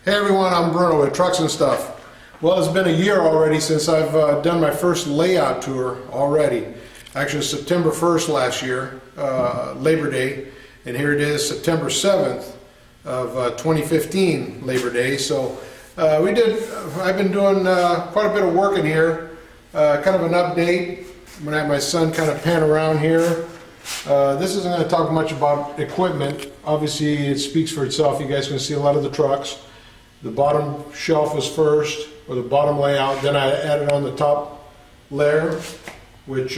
Hey everyone, I'm Bruno with Trucks and Stuff. Well, it's been a year already since I've done my first layout tour already. Actually, September 1st last year, Labor Day, and here it is September 7th of 2015, Labor Day. So I've been doing quite a bit of work in here, kind of an update. I'm gonna have my son kind of pan around here. This isn't gonna talk much about equipment. Obviously, it speaks for itself. You guys can see a lot of the trucks. The bottom shelf was first, or the bottom layout, then I added on the top layer, which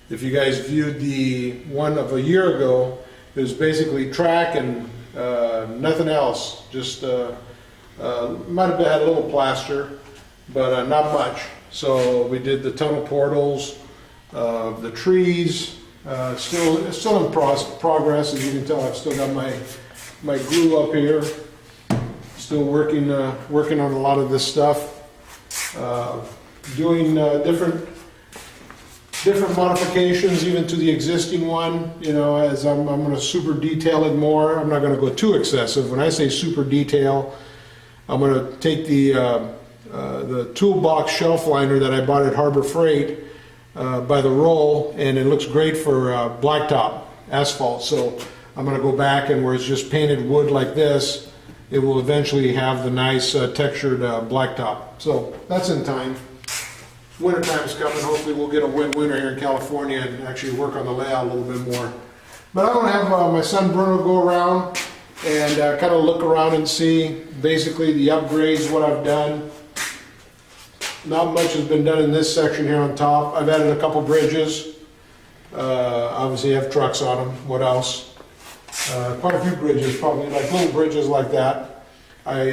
if you guys viewed the one of a year ago, it was basically track and nothing else. Just might have had a little plaster, but not much. So we did the tunnel portals, the trees, still in progress. As you can tell, I've still got my glue up here. Still working on a lot of this stuff, doing different modifications even to the existing one. You know, as I'm going to super detail it more. I'm not going to go too excessive. When I say super detail, I'm going to take the toolbox shelf liner that I bought at Harbor Freight by the roll, and it looks great for blacktop asphalt. So I'm going to go back, and where it's just painted wood like this, it will eventually have the nice textured blacktop. So that's in time. Winter time's coming. Hopefully we'll get a wet winter here in California and actually work on the layout a little bit more. But I'm going to have my son Bruno go around and kind of look around and see basically the upgrades, what I've done. Not much has been done in this section here on top. I've added a couple bridges. Obviously I have trucks on them. What else? Quite a few bridges, probably like little bridges like that. I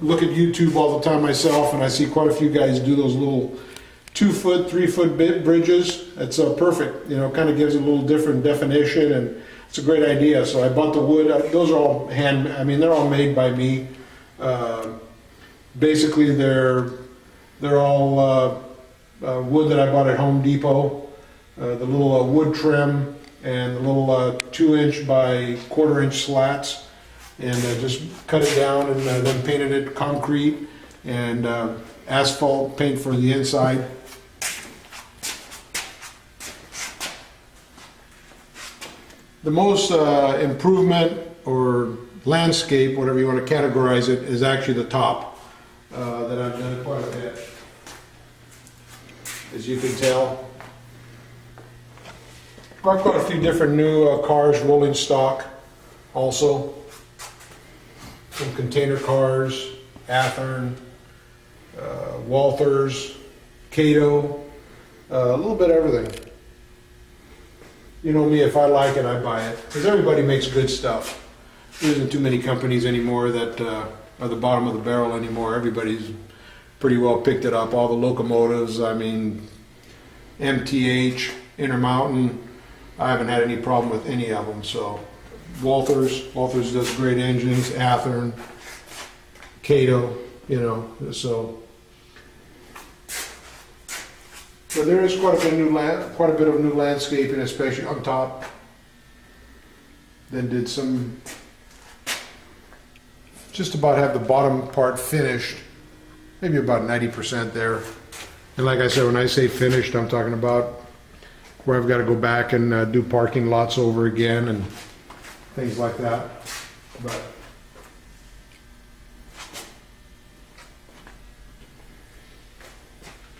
look at YouTube all the time myself, and I see quite a few guys do those little 2-foot, 3-foot bridges. It's perfect, you know, kind of gives it a little different definition, and it's a great idea. So I bought the wood. Those are all they're all made by me. Basically, they're all wood that I bought at Home Depot. The little wood trim and the little 2-inch by 1/4-inch slats, and just cut it down and then painted it concrete and asphalt paint for the inside. The most improvement or landscape, whatever you want to categorize it, is actually the top that I've done quite a bit, as you can tell. I've got a few different new cars, rolling stock also. Some container cars, Athearn, Walthers, Cato, a little bit of everything. You know me, if I like it, I buy it. Because everybody makes good stuff. There isn't too many companies anymore that are the bottom of the barrel anymore. Everybody's pretty well picked it up. All the locomotives, I mean, MTH, Intermountain, I haven't had any problem with any of them. So Walthers does great engines, Athearn, Cato, you know, so. But there is quite a bit of new landscaping, especially on top. Then did just about have the bottom part finished, maybe about 90% there. And like I said, when I say finished, I'm talking about where I've got to go back and do parking lots over again and things like that. But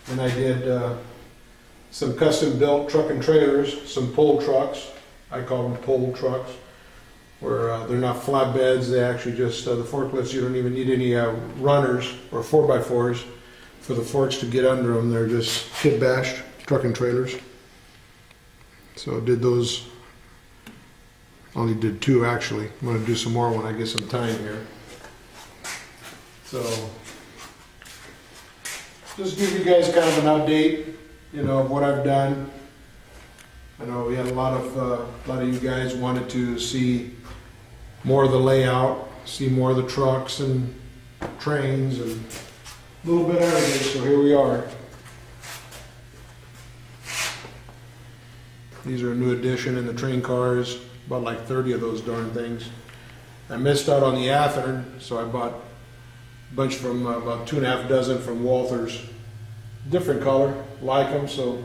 and I did some custom built truck and trailers, some pull trucks. I call them pull trucks, where they're not flatbeds. They actually just the forklifts. You don't even need any runners or 4x4s for the forks to get under them. They're just kit bashed truck and trailers. So did those, only did 2 actually. I'm going to do some more when I get some time here. So just give you guys kind of an update, you know, of what I've done. I know we had a lot of you guys wanted to see more of the layout, see more of the trucks and trains and a little bit of everything. So here we are. These are a new addition in the train cars, about like 30 of those darn things. I missed out on the Athearn, so I bought a bunch from about 2.5 dozen from Walther's. Different color, like them, so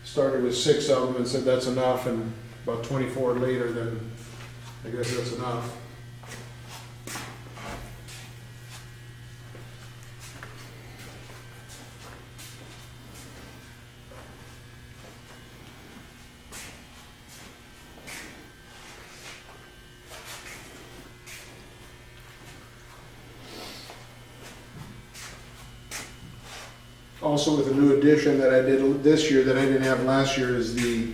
started with 6 of them and said that's enough, and about 24 later, then I guess that's enough. Also, with a new addition that I did this year that I didn't have last year is the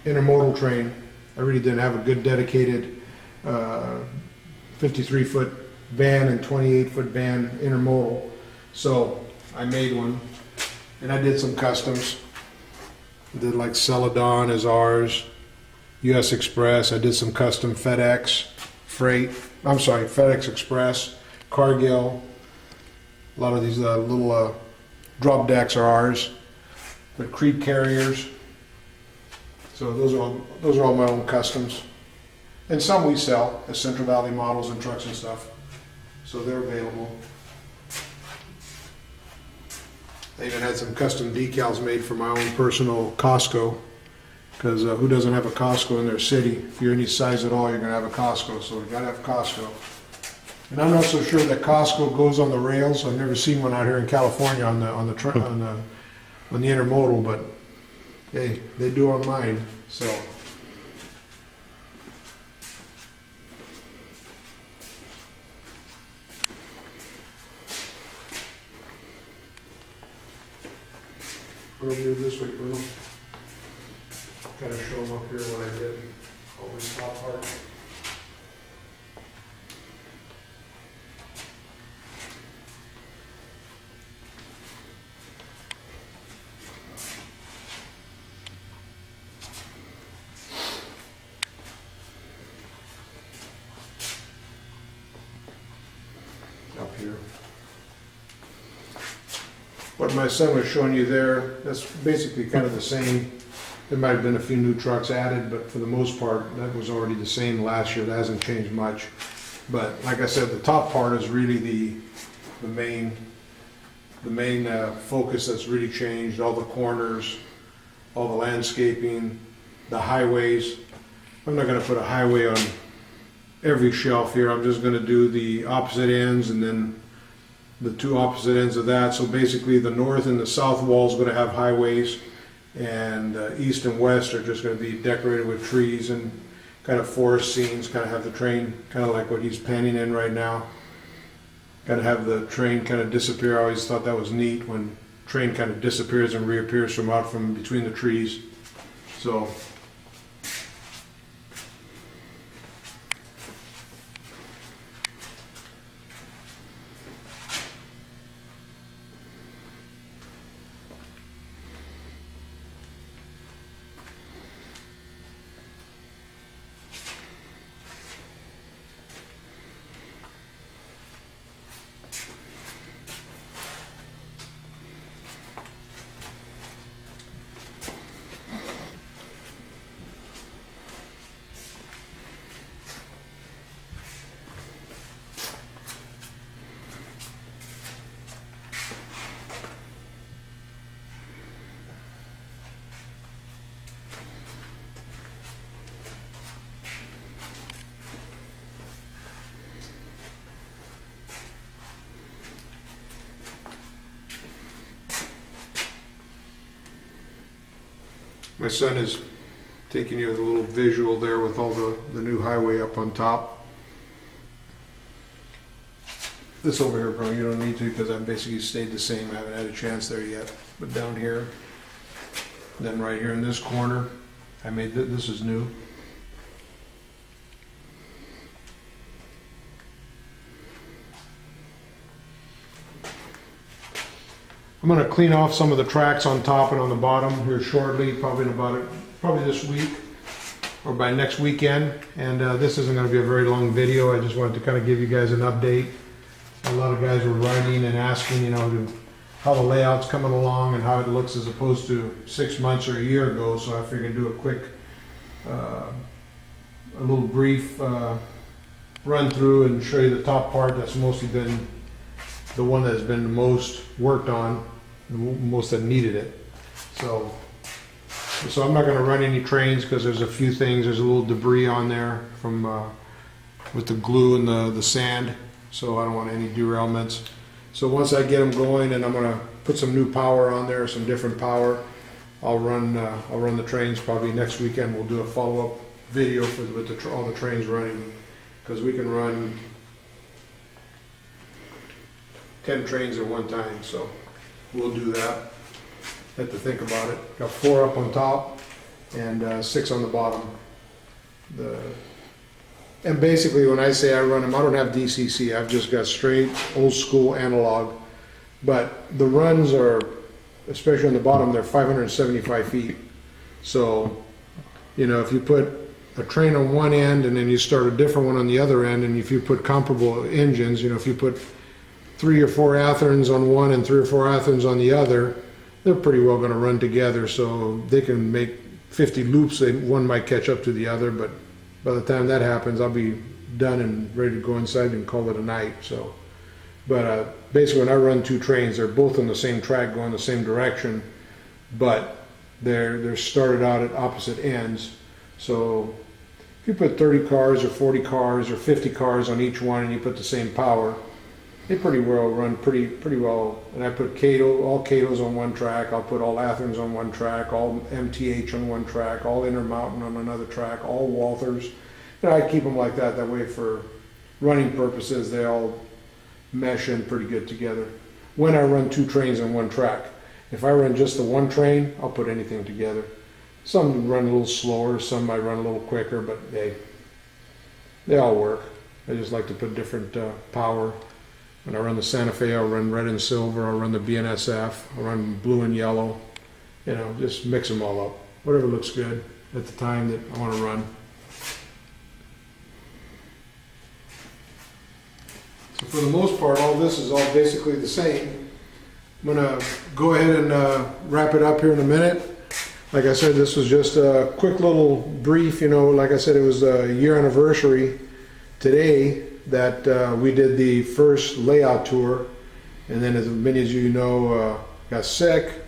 intermodal train. I really didn't have a good dedicated 53-foot van and 28-foot van intermodal. So I made one, and I did some customs. I did like Celadon as ours, US Express. I did some custom FedEx freight. I'm sorry, FedEx Express, Cargill. A lot of these little drop decks are ours, but Creed carriers. So those are all my own customs, and some we sell as Central Valley models and trucks and stuff. So they're available. I even had some custom decals made for my own personal Costco, because who doesn't have a Costco in their city? If you're any size at all, you're going to have a Costco. So we got to have Costco. And I'm not so sure that Costco goes on the rails. I've never seen one out here in California on the intermodal, but hey, they do on mine. So we're gonna do this way, Bruno. Kind of show them up here what I did. Always top part. Up here. What my son was showing you there, that's basically kind of the same. There might have been a few new trucks added, but for the most part, that was already the same last year. That hasn't changed much. But like I said, the top part is really the main focus that's really changed. All the corners, all the landscaping, the highways. I'm not going to put a highway on every shelf here. I'm just going to do the opposite ends and then the two opposite ends of that. So basically the north and the south wall is going to have highways, and east and west are just going to be decorated with trees and kind of forest scenes, kind of have the train kind of like what he's panning in right now. Kind of have the train kind of disappear. I always thought that was neat when train kind of disappears and reappears from out from between the trees. So my son is taking you with a little visual there with all the new highway up on top. This over here, bro, you don't need to because I've basically stayed the same. I haven't had a chance there yet. But down here, then right here in this corner, I made this is new. I'm going to clean off some of the tracks on top and on the bottom here shortly, probably this week or by next weekend. And this isn't going to be a very long video. I just wanted to kind of give you guys an update. A lot of guys were writing and asking, you know, how the layout's coming along and how it looks as opposed to 6 months or a year ago. So I figured do a quick a little brief run through and show you the top part. That's mostly been the one that's been the most worked on, the most that needed it. So I'm not going to run any trains because there's a few things. There's a little debris on there from with the glue and the sand, so I don't want any derailments. So once I get them going, and I'm going to put some new power on there, some different power, I'll run the trains. Probably next weekend we'll do a follow-up video with all the trains running, because we can run 10 trains at one time, so we'll do that. Have to think about it. Got 4 up on top and 6 on the bottom. And basically when I say I run them, I don't have DCC. I've just got straight old school analog. But the runs are, especially on the bottom, they're 575 feet. So, you know, if you put a train on one end and then you start a different one on the other end, and if you put comparable engines, you know, if you put 3 or 4 Atherns on one and 3 or 4 Atherns on the other, they're pretty well going to run together, so they can make 50 loops. One might catch up to the other, but by the time that happens, I'll be done and ready to go inside and call it a night. So, but basically when I run 2 trains, they're both on the same track going the same direction, but they're started out at opposite ends. So if you put 30 cars or 40 cars or 50 cars on each one and you put the same power, they pretty well run pretty well. And I put all Catos on one track. I'll put all Atherns on one track, all MTH on one track, all Intermountain on another track, all Walthers. You know, I keep them like that. That way, for running purposes, they all mesh in pretty good together. When I run 2 trains on one track, if I run just the one train, I'll put anything together. Some run a little slower, some might run a little quicker, but they all work. I just like to put different power. When I run the Santa Fe, I'll run red and silver, I'll run the BNSF, I'll run blue and yellow. You know, just mix them all up. Whatever looks good at the time that I want to run. So for the most part, all this is all basically the same. I'm going to go ahead and wrap it up here in a minute. Like I said, this was just a quick little brief. You know, like I said, it was a year anniversary today that we did the first layout tour, and then as many as you know got sick,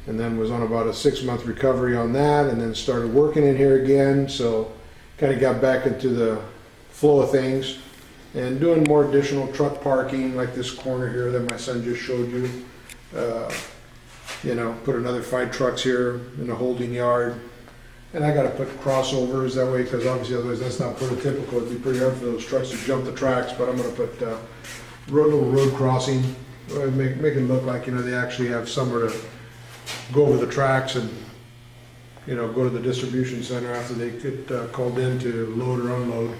and then was on about a 6-month recovery on that, and then started working in here again, so kind of got back into the flow of things and doing more additional truck parking, like this corner here that my son just showed you. You know, put another 5 trucks here in the holding yard. And I got to put crossovers that way, because obviously otherwise that's not prototypical. It'd be pretty hard for those trucks to jump the tracks, but I'm going to put little road crossing, make it look like, you know, they actually have somewhere to go over the tracks and, you know, go to the distribution center after they get called in to load or unload,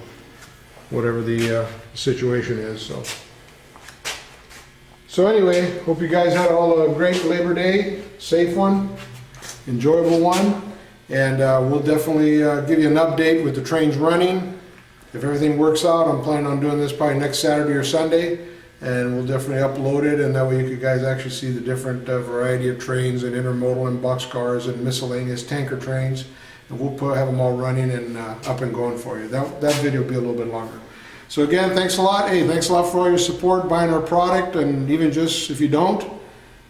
whatever the situation is. So anyway, hope you guys had all a great Labor Day, safe one, enjoyable one. And we'll definitely give you an update with the trains running. If everything works out, I'm planning on doing this probably next Saturday or Sunday, and we'll definitely upload it, and that way you guys actually see the different variety of trains and intermodal and boxcars and miscellaneous tanker trains, and we'll have them all running and up and going for you. That video will be a little bit longer. So again, thanks a lot. Hey, thanks a lot for all your support, buying our product, and even just if you don't,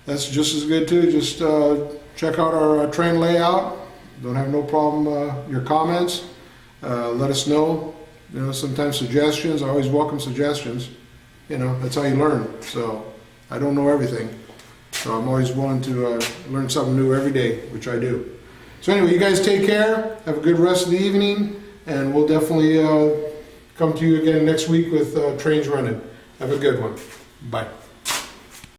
that's just as good too. Just check out our train layout. Don't have no problem. Your comments, let us know. You know, sometimes suggestions. I always welcome suggestions. You know, that's how you learn. So I don't know everything, so I'm always willing to learn something new every day, which I do. So anyway, you guys take care. Have a good rest of the evening, and we'll definitely come to you again next week with trains running. Have a good one. Bye.